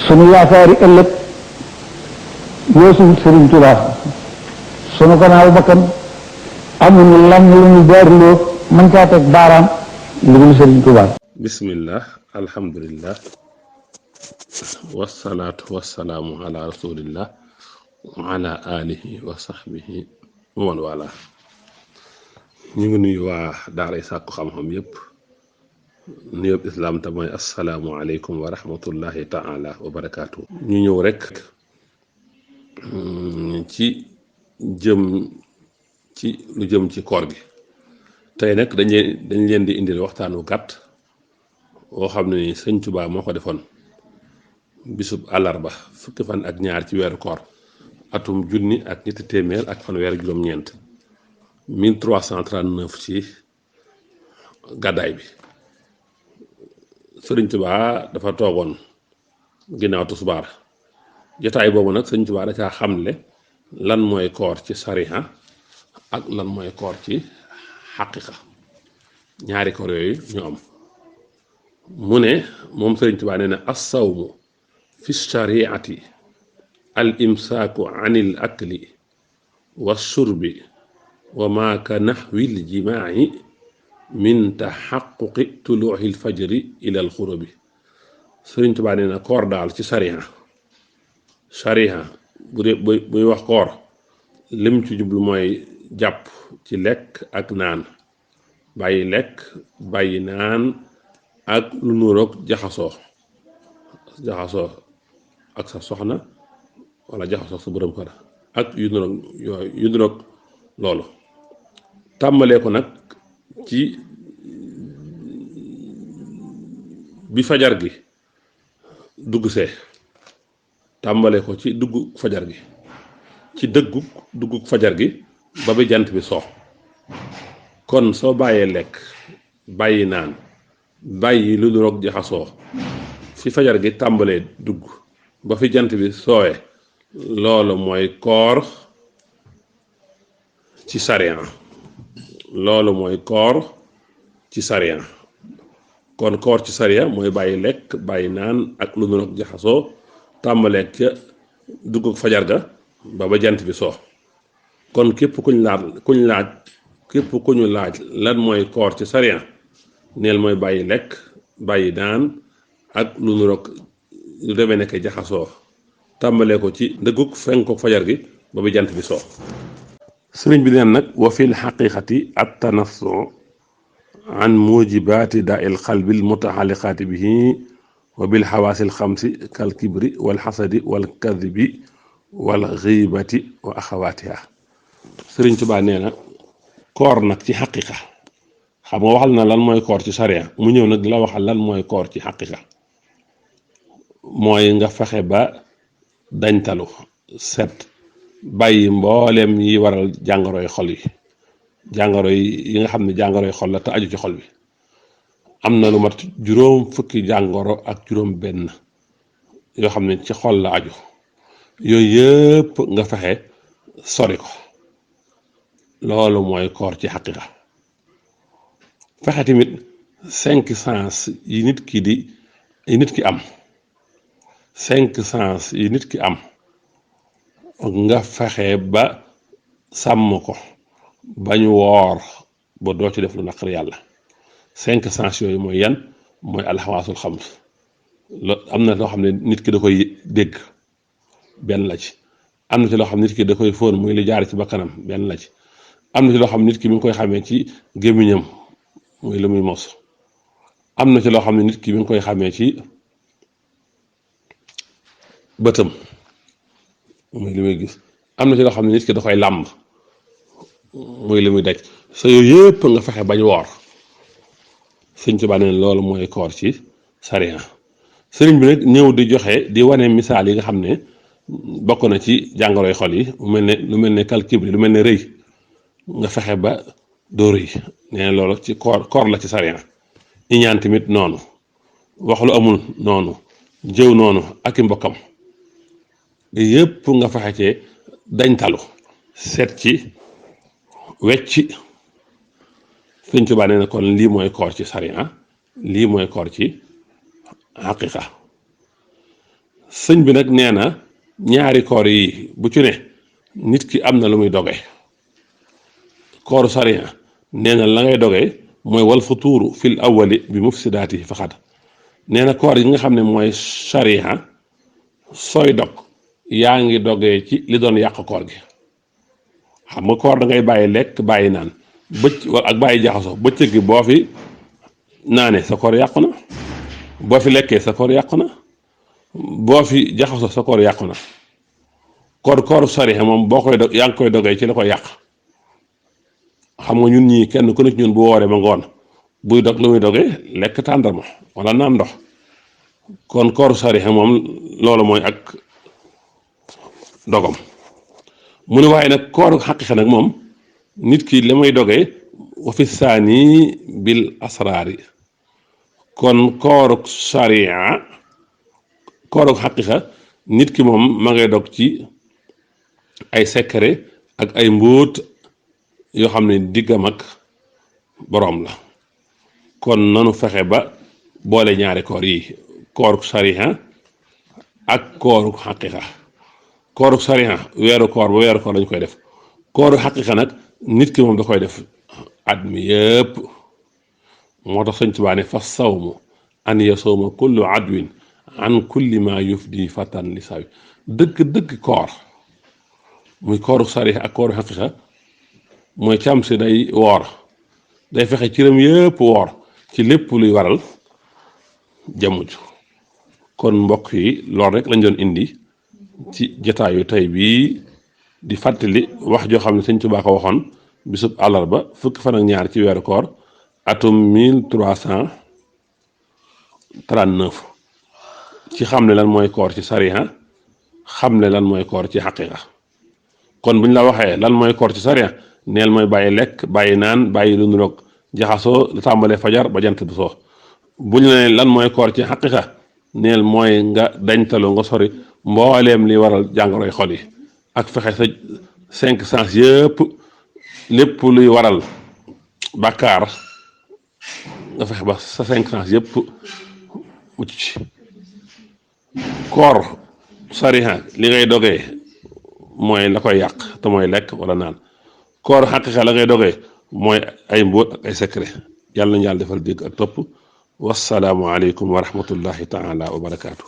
sunu yaakaari ëllëg weesuwut Sëriñ Tuubaa sunu gannaaw bakkan amuñu lan lu ñu jaariloo mën caa teg baaraam lu dul Sëriñ Tuubaa. bismillah alhamdulillah wasalaatu wasalaamu ala rasulillah wa ala alihi wa sahbihi wa man wala. ñu ngi nuyu waa daaray sàkku xam-xam yépp nuyób islaam te mooy assalaamu aleykum wa rahmatullahi taala wa barakaatu. ñu ñëw rek ci lu jëm ci koor gi. tey nag dañ leen di indil waxtaan wu gàtt woo xam ne ni sëñ Tuubaa moo ko defoon bisub àllarba fukki fan ak ñaar ci weeru koor atum junni ak ñetti téeméer ak fanweer ak juróom-ñeent 1339 ci gàddaay bi. sëriñ Tuubaa dafa toogoon ginnaaw tisbaar jotaay boobu nag sëñ Tuubaa da caa xamle lan mooy koor ci sariha ak lan mooy koor ci xaqiqa, ñaari koor yooyu ñu am. mu ne moom sëriñ Tuubaa nee na assawmu fi shariati al imsaaku anil akli wa shurbi wa ma ka naxwil jimaaci min taxaquqi tuluuxil fajri ilal xurubi. sëriñ Tuubaa nee na koor daal ci sariha bu dee buy wax koor lim ci jublu mooy jàpp ci lekk ak naan, bàyyi lekk bàyyi naan ak lu nuroog jaxasoo ak sa soxna wala jaxasoo sa borom kër ak yu nuroog loolu. tàmbalee ko nag ci bi fajar gi dugg see, tàmbalee ko ci dugg fajar gi ci dugg fajar gi ba bi jant bi soo. kon soo bàyyee lekk bàyyi naan bàyyi lu nuroog jaxasoo fi fajar gi tàmbalee dugg ba fi jant bi soowe, loolu mooy koor ci sariya. kon koor ci sariya mooy bàyyi lekk bàyyi naan ak lu nuroog jaxasoo tàmbalee ca dugg fajar ga ba jant bi soo. kon képp ku ñu laaj lan mooy koor ci sariya neel mooy bàyyi lekk bàyyi naan ak lu nuroog lu demee nekk jaxasoo tàmbalee ko ci ndëggug fenk fajar gi ba jant bi soo. sëriñ bi neen nag wa fil xaqiqati at tanassu an mujibaati daa il xalbil mutaxalliqaati bihi wa bil xawaasil xamsi kal kibri wal xasadi wal kadibi wal xiibati wa axawaatiha. sëriñ Tuubaa nee na koor nag ci xaqiqa, xam nga waxal na lan mooy koor ci sariya, mu ñëw nag di la waxal lan mooy koor ci xaqiqa. mooy nga fexe ba dañtalu set bàyyi mbooleem yi waral jàngoroy xol yi nga xam ne jàngoroy xol la te aju ci xol bi. am na lu mat juróom fukki jàngoro ak juróom benn yoo xam ne ci xol la aju, yooyu yëpp nga fexe sori ko. loolu mooy koor ci xaqiqa. fexe tamit 5 sens yi nit ki am 5 sens yi nit ki am nga fexe ba sàmm ko bañu woor ba doo ci def lu naqar yàlla. 5 sens yooyu mooy yan? mooy alxawaasul xams. am na loo xam ne nit ki da koy dégg, benn la ci. am na ci loo xam ne nit ki da koy fóon muy li jaar ci bakkanam, benn la ci. am na ci loo xam ne nit ki mi ngi koy xamee ci gémmiñam muy lu muy mos. am na ci loo xam ne nit ki mi ngi koy xamee ci bëtam muy li muy gis. am na ci loo xam ne nit ki da koy làmb muy li muy daj. sa yooyu yëpp nga fexe bañ woor. sëñ Tuubaa nee loolu mooy koor ci sariya. sëriñ bi nag ñëw di joxe di wane misaal yi nga xam ne bokk na ci jàngoroy xol yi lu mel ne kal kibri, lu mel ne rëy. nga fexe ba dóor yi nee loolu ci koor la ci sariya. iñaan tamit noonu, wax lu amul noonu, jëw noonu ak i mbokkam yëpp nga fexe cee dañtalu seet ci wecci. Sëñ Tuubaa nee na kon lii mooy koor ci sariya, lii mooy koor ci xaqiqa. sëñ bi nag nee na ñaari koor yi bu ci ne nit ki am na lu muy doge kooru sariya nee na la ngay doge mooy wal futuuru fil awwali bi mufsidaati faqat nee na koor yi nga xam ne mooy sariya sooy dog yaa ngi dogee ci li doon yàq koor gi xam nga koor da ngay bàyyi lekk bàyyi naan ak bàyyi jaxasoo bëccëg gi boo fi naanee sa koor yàqu na boo fi lekkee sa koor yàqu na boo fi jaxasoo sa koor yàqu na kooru sariya moom boo koy dog yaa ngi koy dogee ci la koy yàq xam nga ñun ñii kenn ku nekk ñun bu wooree ba ngoon buy dog lu muy dogee lekk tàndarma wala naan ndox kon kooru sariya moom loolu mooy ak dogam mu ne waaye nag kooru xaqiqa nag moom nit ki li may dogee wa fi saani bil asraari kon kooru sariya kooru xaqiqa nit ki moom ma ngay dog ci ay secret ak ay mbóot yoo xam ne diggam ak boroom la kon nanu fexe ba boole ñaari koor yi kooru sariya ak kooru xaqiqa kooru sariya weeru koor ba weeru koor lañu koy def kooru xaqiqa nag nit ki moom da koy def at mi yëpp moo tax Sëñ Tuubaa ne fa sawmu an yasawma kullu adwin an kulli ma yufdi fatan li sawi dëgg koor muy kooru sariya ak kooru xaqiqa mooy càmm si day woor day fexe ciram yëpp woor ci lépp luy waral jamuj kon mbokk yi loolu rek lañ doon indi ci jotaayu tey bii di fàttali wax joo xam ne Sëñ Tuubaa ko waxoon bisub àllarba fukki fan ak ñaar ci weeru koor atum 1339 ci xam ne lan mooy koor ci sariya xam ne lan mooy koor ci xaqiqa kon buñ la waxee lan mooy koor ci sariya neel mooy bàyyi lekk bàyyi naan bàyyi lu nuroog jaxasoo lu tàmbalee fajar ba jant bi soo buñ la ne lan mooy koor ci xaqiqa neel mooy nga dañtalu nga sori mbooleem li waral jàngoroy xol yi ak fexe sa 5 sens yëpp lépp luy waral bàkkaar nga fexe ba sa 5 sens yëpp mucc ci koor sariya li ngay dogee mooy la koy yàq te mooy lekk wala naan koor xaqiqa la ngay dogee mooy ay mbóot ak ay secret yàlla nañu yàlla defal dégg ak topp wassalaamu aleykum wa rahmatullahi taala wa barakaatu